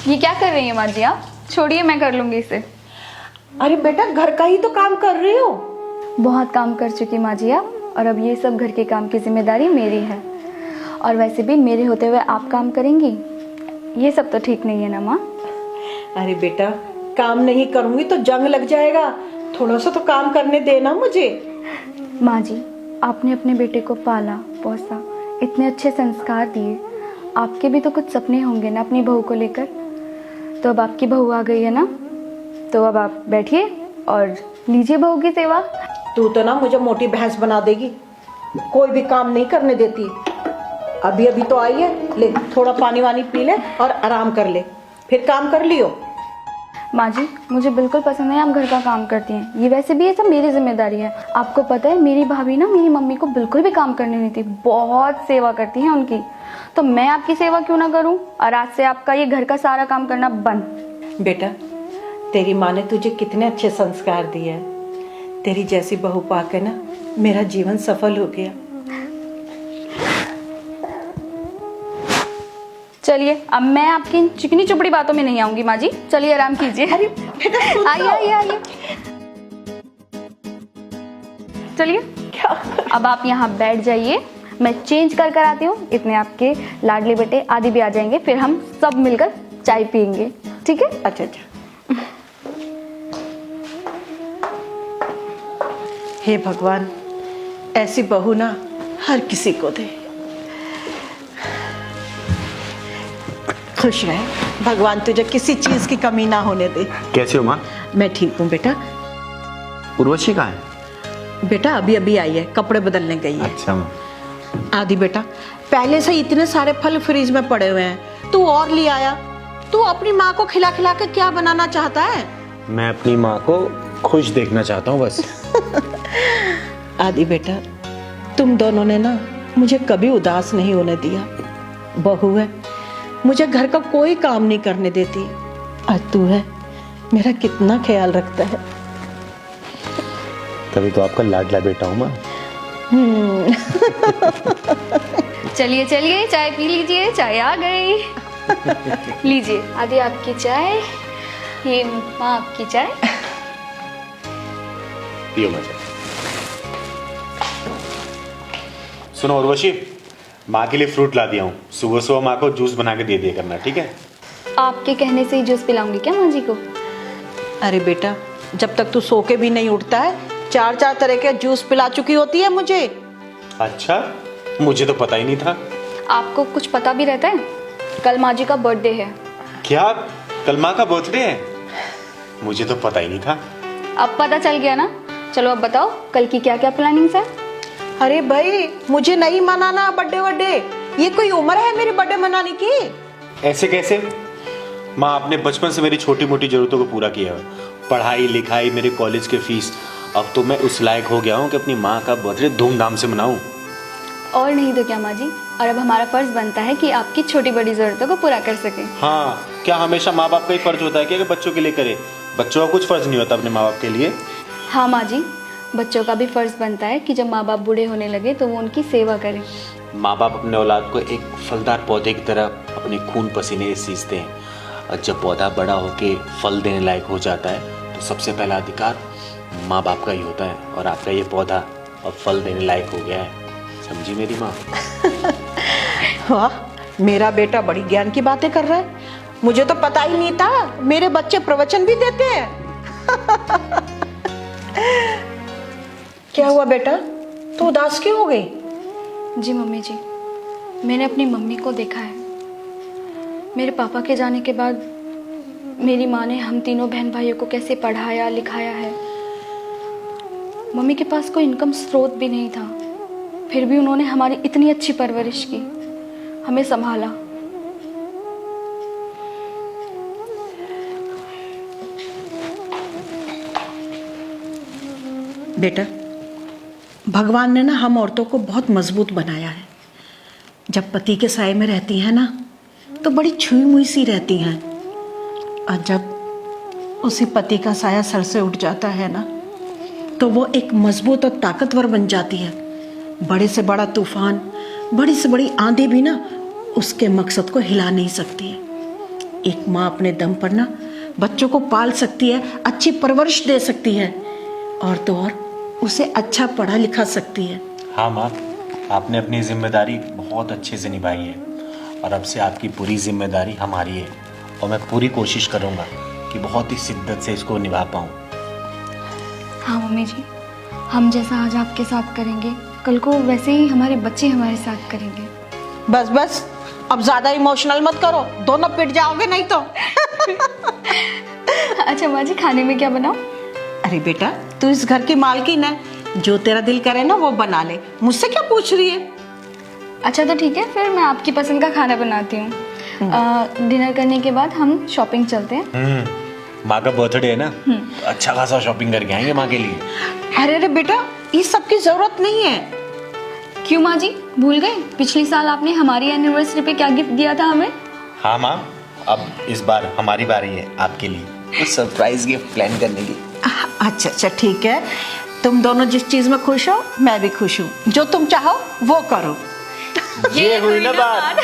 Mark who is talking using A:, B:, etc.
A: ये क्या कर रही हैं माँ जी आप? छोड़िए, मैं कर लूंगी इसे।
B: अरे बेटा, घर का ही तो काम कर रही हो।
A: बहुत काम कर चुकी माँ जी आप, और अब ये सब घर के काम की जिम्मेदारी मेरी है। और वैसे भी मेरे होते हुए आप काम करेंगी, ये सब तो ठीक नहीं है ना माँ।
B: अरे बेटा, काम नहीं करूंगी तो जंग लग जाएगा। थोड़ा सा तो काम करने देना मुझे।
A: माँ जी, आपने अपने बेटे को पाला पोसा, इतने अच्छे संस्कार दिए, आपके भी तो कुछ सपने होंगे ना अपनी बहू को लेकर। तो अब आपकी बहू आ गई है ना, तो अब आप बैठिए और लीजिए बहू की सेवा।
B: तू तो ना मुझे मोटी भैंस बना देगी, कोई भी काम नहीं करने देती। अभी अभी तो आई है, ले थोड़ा पानी वानी पी ले और आराम कर ले, फिर काम कर लियो।
A: माँ जी, मुझे बिल्कुल पसंद है आप घर का काम करती हैं। ये वैसे भी ये सब मेरी जिम्मेदारी है। आपको पता है मेरी भाभी ना मेरी मम्मी को बिल्कुल भी काम करने नहीं देती, बहुत सेवा करती हैं उनकी। तो मैं आपकी सेवा क्यों ना करूं? और आज से आपका ये घर का सारा काम करना बंद।
B: बेटा, तेरी माँ ने तुझे कितने अच्छे संस्कार दिए हैं। तेरी जैसी बहू पाके ना मेरा जीवन सफल हो गया।
A: चलिए, अब मैं आपकी इन चिकनी चुपड़ी बातों में नहीं आऊंगी माँ जी। चलिए आराम कीजिए।
B: अरे बेटा, सुन
A: आइए आइए आइए। चलिए, अब आप यहाँ बैठ जाइए, मैं चेंज कर कर आती हूँ। इतने आपके लाडले बेटे आदि भी आ जाएंगे, फिर हम सब मिलकर चाय पियेंगे, ठीक है?
B: अच्छा अच्छा। हे भगवान, ऐसी बहू ना हर किसी को दे। खुश रहे, भगवान तुझे किसी चीज की कमी ना होने दे।
C: कैसे हो माँ?
B: मैं ठीक हूँ बेटा।
C: उर्वशी कहाँ है?
B: बेटा अभी अभी आई है, कपड़े बदलने गई है।
C: अच्छा माँ।
B: आदि बेटा, पहले से इतने सारे फल फ्रीज में पड़े हुए हैं, तू और ले आया। तू अपनी माँ को खिला खिला के क्या बनाना चाहता है?
C: मैं अपनी माँ को खुश देखना चाहता हूँ बस।
B: आदि बेटा, तुम दोनों ने ना मुझे कभी उदास नहीं होने दिया। बहू है, मुझे घर का कोई काम नहीं करने देती, और तू है, मेरा कितना ख्याल रखता है।
C: तभी तो आपका लाडला बेटा हूँ माँ।
A: चलिए चलिए, चाय पी लीजिए, चाय आ गई। लीजिए आदि आपकी चाय, ये माँ आपकी चाय।
C: पियो मजा। सुनो उर्वशी, माँ के लिए फ्रूट ला दिया हूँ। सुबह सुबह माँ को जूस बना के दे दिया करना, ठीक है?
A: आपके कहने से ही जूस पिलाऊंगी क्या माँ जी को?
B: अरे बेटा, जब तक तू सो के भी नहीं उठता है, 4 तरह के जूस पिला चुकी होती है मुझे।
C: अच्छा, मुझे तो पता ही नहीं था।
A: आपको कुछ पता भी रहता है? कल माँ जी का बर्थडे है।
C: क्या? कल माँ का बर्थडे है? मुझे तो पता ही नहीं था।
A: अब पता चल गया ना? चलो अब बताओ कल की क्या क्या प्लानिंग्स है?
B: अरे भाई, मुझे नहीं मनाना बर्थडे वर्डे। ये कोई उम्र है मेरी बर्थडे मनाने की?
C: ऐसे कैसे? माँ, आपने बचपन से मेरी छोटी मोटी जरूरतों को पूरा किया है। पढ़ाई लिखाई, मेरे कॉलेज के फीस। अब तो मैं उस लायक हो गया हूँ कि अपनी माँ का बर्थडे धूमधाम से मनाऊं।
A: और नहीं तो क्या माँ जी, और अब हमारा फर्ज बनता है कि आपकी छोटी बड़ी जरूरतों को पूरा कर सकें।
C: हाँ, क्या हमेशा माँ बाप का ही फर्ज होता है कि बच्चों के लिए करे? बच्चों का कुछ फर्ज नहीं होता अपने माँ बाप के लिए?
A: हाँ माँ जी, बच्चों का भी फर्ज बनता है कि जब माँ बाप बूढ़े होने लगे तो वो उनकी सेवा करें।
C: माँ बाप अपने औलाद को एक फलदार पौधे की तरह अपने खून पसीने से सींचते हैं, और जब पौधा बड़ा होके फल देने लायक हो जाता है तो सबसे पहला अधिकार माँ बाप का ही होता है। और आपका ये पौधा अब फल देने लायक हो गया है, समझी मेरी माँ?
B: वाह, मेरा बेटा बड़ी ज्ञान की बातें कर रहा है। मुझे तो पता ही नहीं था मेरे बच्चे प्रवचन भी देते हैं। क्या हुआ बेटा, तू उदास क्यों हो गई?
A: जी मम्मी जी, मैंने अपनी मम्मी को देखा है। मेरे पापा के जाने के बाद मेरी माँ ने हम तीनों बहन भाइयों को कैसे पढ़ाया लिखाया है। मम्मी के पास कोई इनकम स्रोत भी नहीं था, फिर भी उन्होंने हमारी इतनी अच्छी परवरिश की, हमें संभाला।
B: बेटा, भगवान ने ना हम औरतों को बहुत मजबूत बनाया है। जब पति के साए में रहती हैं ना तो बड़ी छुई मुई सी रहती हैं, और जब उसी पति का साया सर से उठ जाता है ना तो वो एक मजबूत और ताकतवर बन जाती है। बड़े से बड़ा तूफान, बड़ी से बड़ी आंधी भी ना उसके मकसद को हिला नहीं सकती है। एक माँ अपने दम पर ना बच्चों को पाल सकती है, अच्छी परवरिश दे सकती है और तो और उसे अच्छा पढ़ा लिखा सकती है।
C: हाँ माँ, आपने अपनी जिम्मेदारी बहुत अच्छे से निभाई है और अब से आपकी पूरी जिम्मेदारी हमारी है और मैं पूरी कोशिश करूँगा कि बहुत ही शिद्दत से इसको निभा पाऊँ।
A: हाँ मम्मी जी, हम जैसा आज आपके साथ करेंगे कल को वैसे ही हमारे बच्चे हमारे साथ करेंगे।
B: बस बस, अब ज्यादा इमोशनल मत करो, दोनों पिट जाओगे नहीं तो।
A: अच्छा माँ जी, खाने में क्या बनाऊँ?
B: अरे बेटा, तू इस घर की मालकिन है, जो तेरा दिल करे ना वो बना ले, मुझसे क्या पूछ रही है?
A: अच्छा तो ठीक है, फिर मैं आपकी पसंद का खाना बनाती हूँ। डिनर करने के बाद हम शॉपिंग चलते हैं।
C: माँ का बर्थडे है ना, तो अच्छा खासा शॉपिंग करके आएंगे माँ के लिए।
B: अरे अरे बेटा, इस सब की जरूरत नहीं है।
A: क्यों माँ जी, भूल गए पिछली साल आपने हमारी एनिवर्सरी पे क्या गिफ्ट दिया था हमें?
C: हाँ माँ, अब इस बार हमारी बारी है आपके लिए तो सरप्राइज गिफ्ट प्लान करने की।
B: अच्छा अच्छा ठीक है, तुम दोनों जिस चीज में खुश हो मैं भी खुश हूँ, जो तुम चाहो वो करो।
C: ये हुई ना बात।